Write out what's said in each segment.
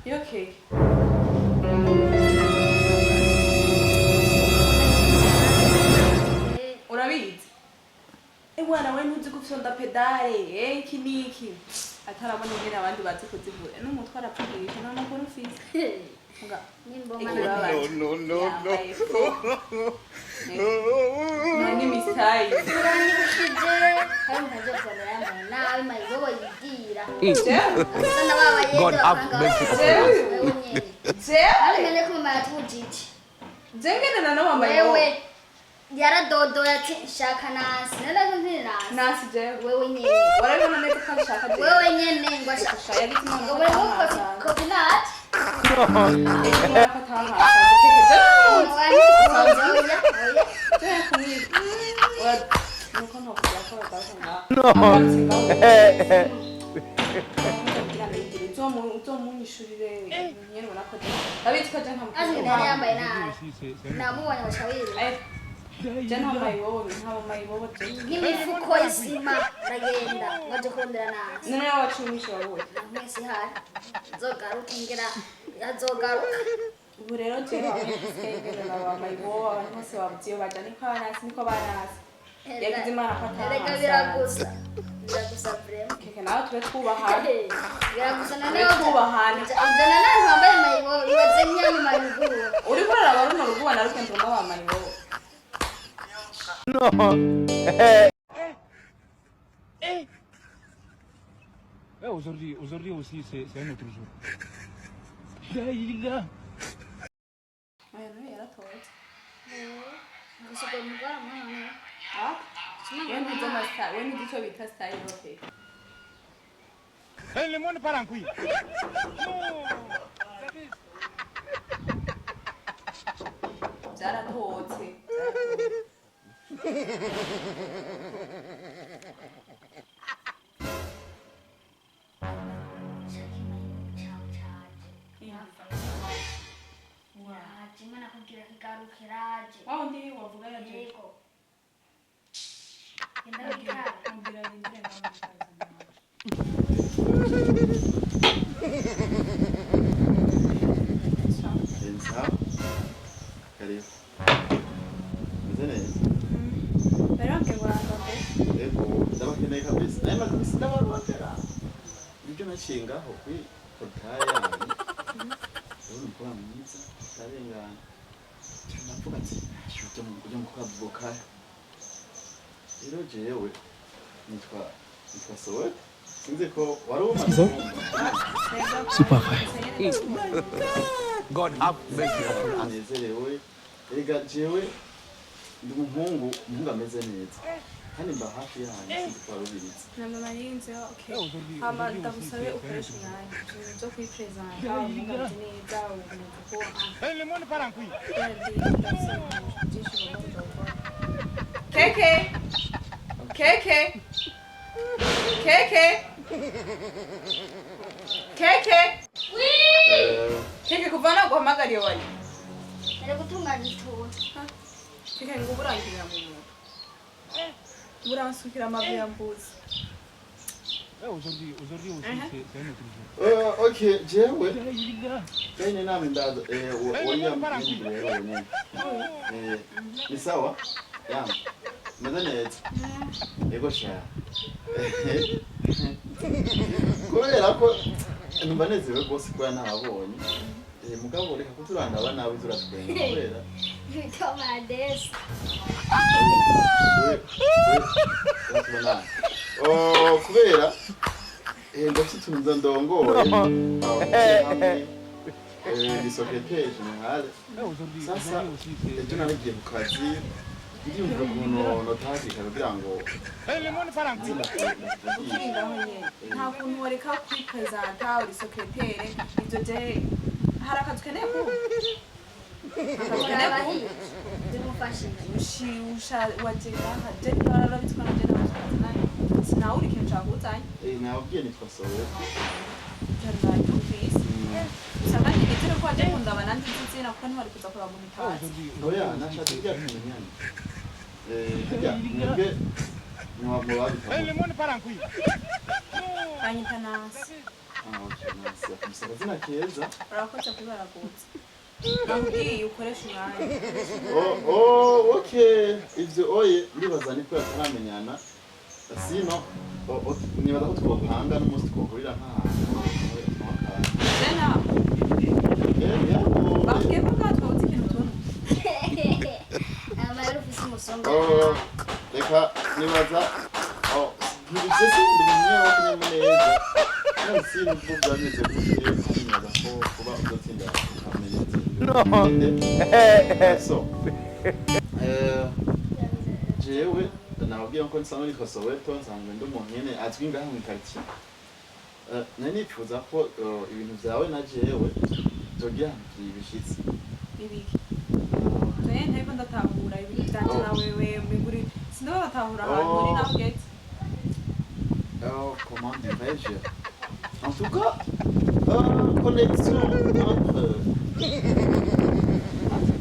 Okay. Urabizi? Bwana we ntuzi gufyonda pedale, iki niki. Atarabona ingene abandi bazi kuzivura. N'umutwe arapfugisha none ko rufise. Nga. No. Nani misai. God have mercy. Jengene na mama wewe. Yara dodo yati shaka nasi. Nala nzini nasi. Nasi je. Wewe nyene. Wala none ko shaka je. Wewe nyene ngwa shaka. Yari kimana. Wewe coconut. N'imifuko y'isima ragenda ngaje kurondera nasi. None wacumisha wowe. Mwese hari. Zogaruka ingera yazogaruka. Ubu rero je bawe n'abamayibo abantu bose babutiye bajana ko nasi niko banasi. Yagize imana kwata. Reka biragusa. Biragusa vrema. Keke nawe tube twubahana. Biragusa nane twubahana. Ujana nani wambaye mayibo ibaze nyanya mayibo. Uri kurara baruno ruguba na rukendo rw'abamayibo. No. Aujourd'hui aussi, c'est un autre jour. Là. Aya no yaratoze. Gusuka mugara mwana. Ah? Wewe ndio masta, wewe ndio cyo bita style rope. Le monde part en couille. Zaratotse. Jimana kugira kigarukiraje. Wao ndi wavuga yaje. Yego. Enda bikara. Mbira lingire na makazi. Ensa. Karibu. Mzee. Pero que guarda. Ego, ndabakeneye kabisa. Naye kabisa ndabarondera. Ibyo nacingaho kuri portail. Ubu mukora mwiza. Tarengana. Navuga ati, "Shute mu kujya mu kavuka." Rero jewe nitwa Soweto. Sinzi ko wari umaze. Super. God have mercy. Anezerewe. Erega jewe ndi umuhungu ameze neza. Kandi mba hafi yanyu sinzi ko warubiriza. Namba marinze okay. Hama ndagusabe ukoresha umwanya. Zo kwipresenta umugambi neza umuntu ko. Le monde part en couille. Keke. Keke kuvana guhamagariye wari. Ari gutunganya ituntu. Keke ngo burangirira mu muntu. Buransukira amabuye yambuze. Aujourd'hui aussi, c'est un autre jour. Okay, jewe. Kaine nami ndazo wonya mbere wone. Ni sawa? Yangu. Meze neza. Yego sha. Kubera ko nimbanezewe bose kwa nabonye. Mugabo reka kuturanda abana nawe turatwenga kubera. Toma desse. Kubera ndafite utuntu ndongoye. Secrétaire général. Sasa ejo naragiye ku kazi. Ndiyumva ukuntu notakika kugira ngo Le monde part en couille. Nta kuntu wareka kwipresenta uri secrétaire ibyo je hari akazi keneye kuba. Ndimufashe. Usha wajega haje barabitswa na jena bashaka. Sinauri kintu cyagutanye. nababwiye nitwa Soweto. Jana y'ufisi. Usanga nigitero ko aje kundaba nandi nzina kuko ntwari kuza kuraba mu mitazi. Oya nashatse kujya kumenyana. Kujya mwebwe Le monde part en couille. Banyita nasi. okay, nasi. Amusaba zina keza. urakoze kubaragutse nakubwiye ukoresha umwanya Okay. Ivyo oye ndibaza niko yataramenyana. Sino nibaza ko twopanga n'umunsi twohurira nk'ahantu. Zena bakwiye ko bwatwabutse ikintu tubona Ama yari ufise umusonga. Reka nibaza ntibisese ndimye wakunyemuneza. Nasi n'ubwo byameze gute nibaza ko kuba uzotsinda amenyetse. So jewe nababwiye ko nsanzwe nitwa Soweto nsanzwe ndi umuntu nyene azwi ngaha mu quartier. Nipfuza ko ibintu vyawe na jewe tugira ibishitsi. ibiki twe nteko ndatahura ibintu byanje nawe miguri sindoba batahura ahantu uri nabwetse Comment dirais-je? En tout cas, connexion entre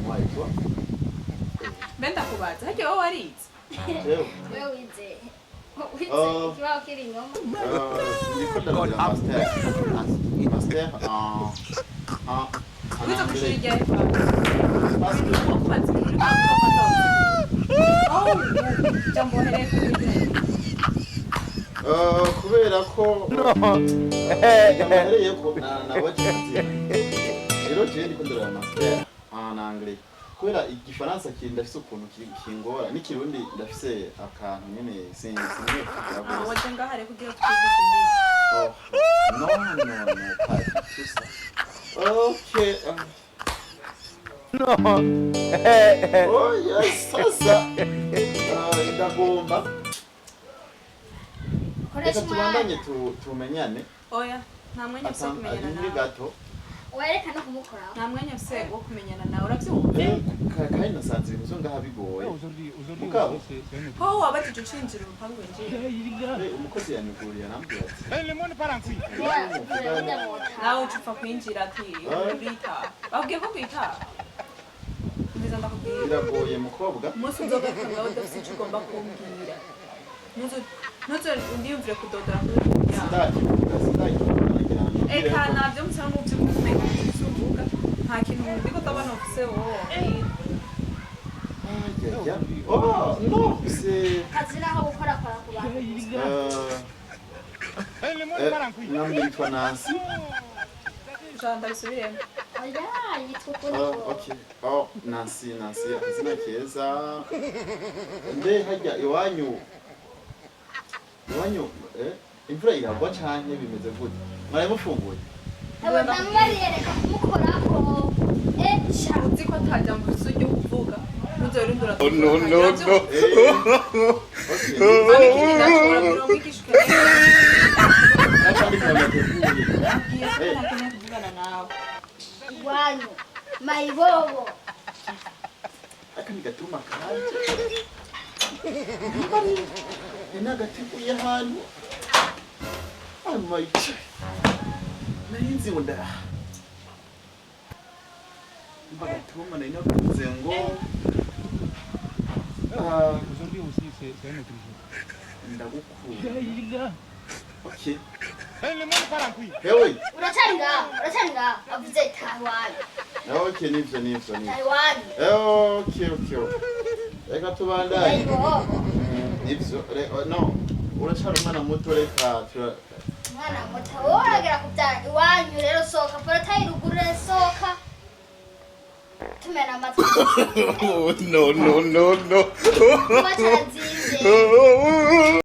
moi et toi. mbenda kubaza harya wowe warize Jewe, Wewe wize. Wize Oh. kibaho kiri inyuma. ndiko ndagira master wize ku ishuri rya efa master kubaza ibintu uri kwakubata jambo hereye kuri kubera ko yamuhereye ko nabagize rero je ndiko ndagira master en anglais kubera igifaransa kiri ndafise ukuntu kingora n'ikirundi ndafise akantu nyene sinzi waje ngahare kugira twigishe indimi non, pas du tout ça. Ok. Oh yes, ça. Ndagomba. Koresha Reka tubandanye umwanya. tumenyane. oya nta mwanya ufise wo kumenyana Ari nawe gato. Wereka no kumukoraho. nta mwanya ufise wo kumenyana nawe uravyumva Kandi nasanze ibintu ngaha bigoye. Aujourd'hui Mugabo. aussi, c'est un autre ho wabajije ucinjira urupangu winjira Umukozi yanyuguriye anambwira ati. jour. Le monde part en couille. nawe uca upfa kwinjira ati uritaha babwiye ko kwitaha nziza ndakubwira Biragoye mukobwa. umunsi uzogaruka ngawe udafise ico ugomba kumbwira ntuzo ndiyumvire kudodora kuri kuryama eka navyo musana mu vy'ukumenya uvuga nta kintu ndiko ndabona ufise wowe Oh non, c'est Kazi naho gukora ku bantu. Le monde part en couille. nambitwa Nancy. ijana ndabisubiremo Oya, yitwa kuri. Okay. Nancy, akazina keza. Mbe hajya iwanyu imvura iragwa canke bimeze gute? Mwari mufunguye? Abo ndamwariyereka kumukoraho. Sha. uzi ko atajya mu bisu ryo kuvuga ntuzorindura Okay. abikini ndashobora mirongo igishuke Nakandi kamateguye. nabwiye ko ntakeneye kuvugana nawe Iwanyu. Mayibobo. Akandi gatuma kanje. Ina gateguye ahantu. Amayice. Narinzi ngo bagatuma nari navuze ngo Aujourd'hui aussi, c'est un autre jour. ndagukunda. Okay. Le monde part en couille. Hewe. Uracari ngaho. Avuze Taiwan. Okay, nivyo. Taiwan. Okay. Reka tubandanye. Mayibobo. Nivyo. No. Urashara umwana muto reka Mwana muto woragera kubyara iwanyu rero soka portail ruguru soka. Tumena amatwi. No. Kuba cyazinze.